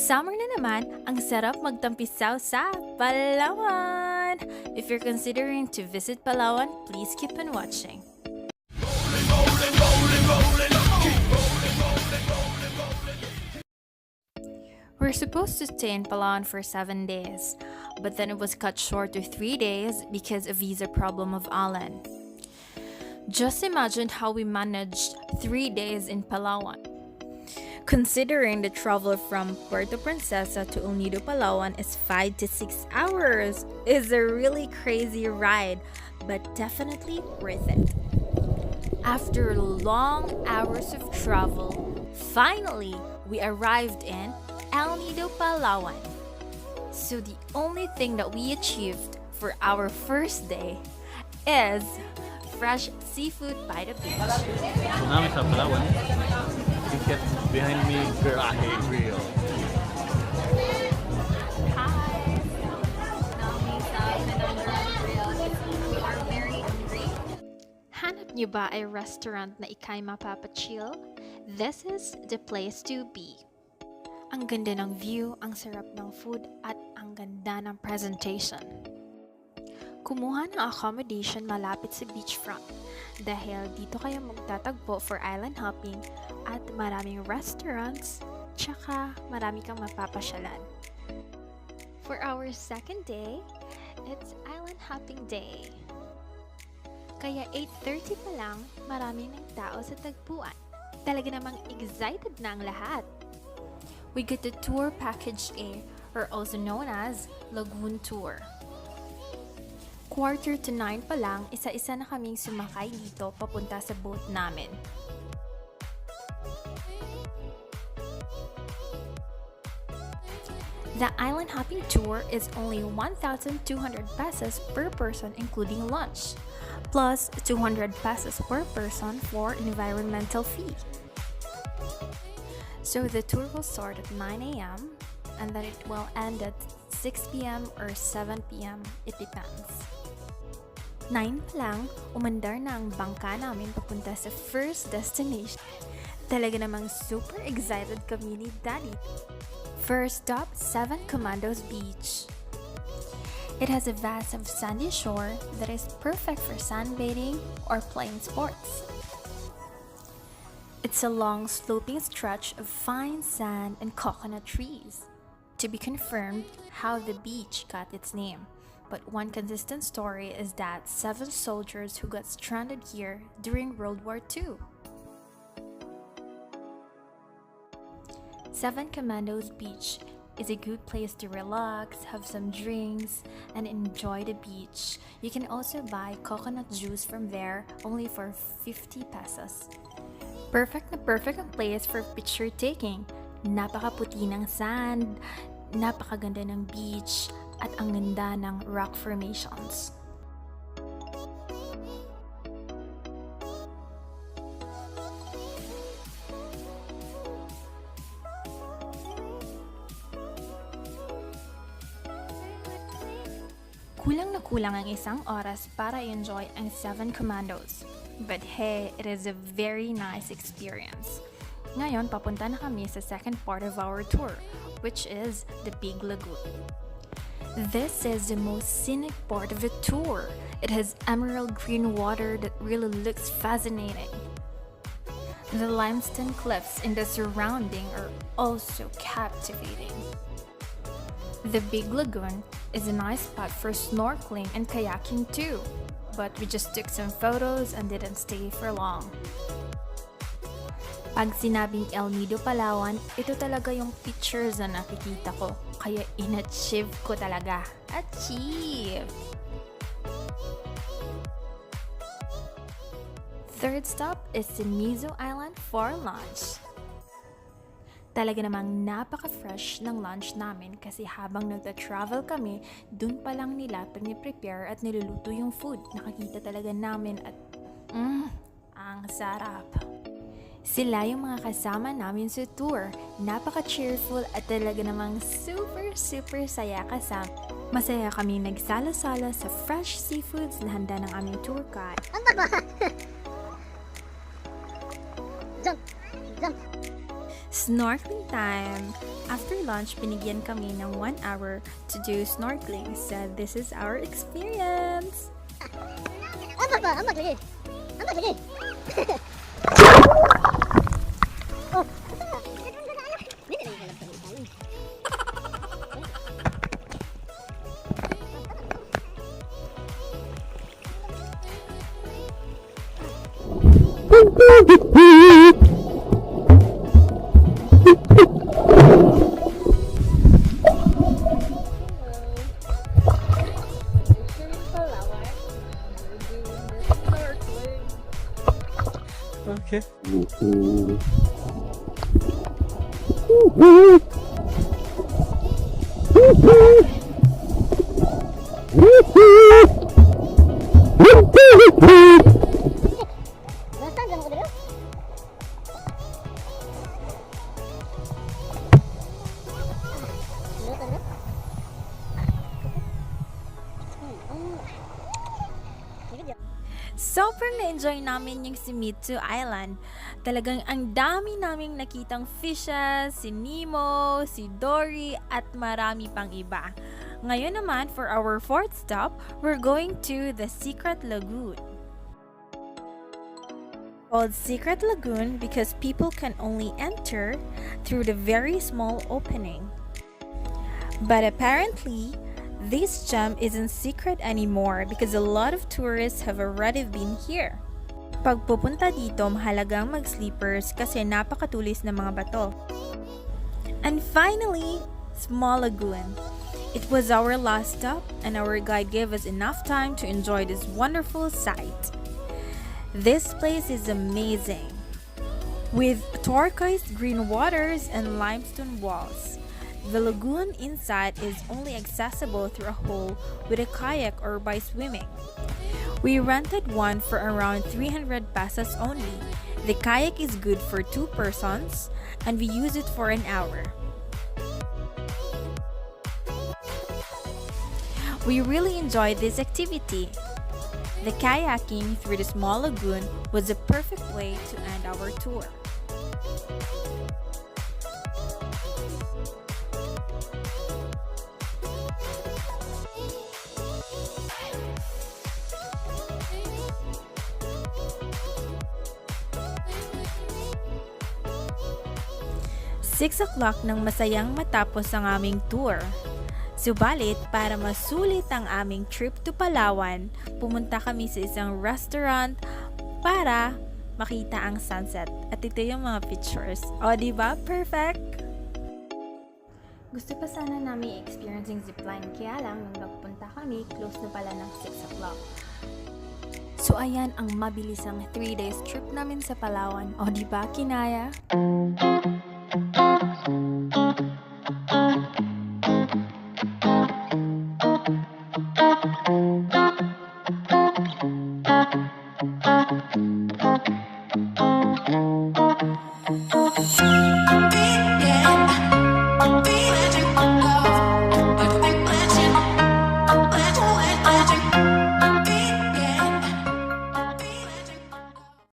Summer na naman, ang sarap magtampisaw sa Palawan! If you're considering to visit Palawan, please keep on watching. We're supposed to stay in Palawan for 7 days, but then it was cut short to 3 days because of visa problem of Alan. Just imagine how we managed 3 days in Palawan. Considering the travel from Puerto Princessa to Nido Palawan is 5 to 6 hours, it's a really crazy ride, but definitely worth it. After long hours of travel, finally we arrived in Nido Palawan. So the only thing that we achieved for our first day is fresh seafood by the beach. Now sa Palawan. You get behind me, Jarage grill. Hi! Now sa Itinerary grill kasi we are very hungry. Hanap niyo ba ay restaurant na ikay mapapachill? This is the place to be. Ang ganda ng view, ang sarap ng food, at ang ganda ng presentation. Kumuha ng accommodation malapit sa beachfront dahil dito kayo magtatagpo for island hopping at maraming restaurants, tsaka marami kang mapapasyalan. For our second day, it's island hopping day. Kaya 8:30 pa lang, marami ng tao sa tagpuan. Talaga namang excited na ang lahat. We get the tour package A, or also known as Lagoon tour. 8:45 pa lang, isa-isa na kaming sumakay dito papunta sa boat namin. The island hopping tour is only 1,200 pesos per person including lunch, plus 200 pesos per person for environmental fee. So the tour will start at 9 a.m. and then it will end at 6 p.m. or 7 p.m. It depends. 9 pa lang, umandar na ang bangka namin papunta sa first destination. Talaga namang super excited kami ni Daddy. First stop, Commandos Beach. It has a vast of sandy shore that is perfect for sunbathing or playing sports. It's a long sloping stretch of fine sand and coconut trees. To be confirmed how the beach got its name. But one consistent story is that 7 soldiers who got stranded here during World War II. Commandos Beach is a good place to relax, have some drinks, and enjoy the beach. You can also buy coconut juice from there only for 50 pesos. Perfect na perfect ang place for picture taking. Napakaputi ng sand, napakaganda ng beach, at ang ganda ng rock formations. Kulang na kulang ang isang oras para i-enjoy ang 7 Commandos. But hey, it is a very nice experience. Ngayon, papunta na kami sa second part of our tour, which is the Big Lagoon. This is the most scenic part of the tour. It has emerald green water that really looks fascinating. The limestone cliffs in the surrounding are also captivating. The Big Lagoon is a nice spot for snorkeling and kayaking too, but we just took some photos and didn't stay for long. Pag sinabing Nido Palawan, ito talaga yung pictures na nakikita ko. Kaya in-achieve ko talaga. Achieve! Third stop is Nido Island for lunch. Talaga namang napaka-fresh ng lunch namin kasi habang nagta-travel kami, dun pa lang nila piniprepare at niluluto yung food. Nakakita talaga namin at ang sarap. Sila yung mga kasama namin sa tour. Napaka-cheerful at talaga namang super saya kasama. Masaya kami nagsala-sala sa fresh seafoods na handa ng aming tour guide. Jump! Snorkeling time! After lunch, binigyan kami ng 1 hour to do snorkeling. So this is our experience. Okay. Sobrang na-enjoy namin yung si Mitsu Island. Talagang ang dami naming nakitang fishes, si Nemo, si Dory, at marami pang iba. Ngayon naman, for our fourth stop, we're going to the Secret Lagoon. Called Secret Lagoon because people can only enter through the very small opening. But apparently, this gem isn't secret anymore because a lot of tourists have already been here. Pag pupunta dito, mahalagang mag-sleepers kasi napakatulis ng mga bato. And finally, Small Lagoon. It was our last stop and our guide gave us enough time to enjoy this wonderful sight. This place is amazing, with turquoise green waters and limestone walls. The lagoon inside is only accessible through a hole with a kayak or by swimming. We rented one for around 300 pesos only. The kayak is good for 2 persons and we use it for an hour. We really enjoyed this activity. The kayaking through the small lagoon was a perfect way to end our tour. Six o'clock nang masayang matapos ang aming tour. Subalit, para masulit ang aming trip to Palawan, pumunta kami sa isang restaurant para makita ang sunset. At ito yung mga pictures. O, diba? Perfect! Gusto pa sana namin experiencing zipline, kaya lang nung nagpunta kami, close na pala ng 6 o'clock. So ayan ang mabilisang 3 days trip namin sa Palawan. O diba, kinaya?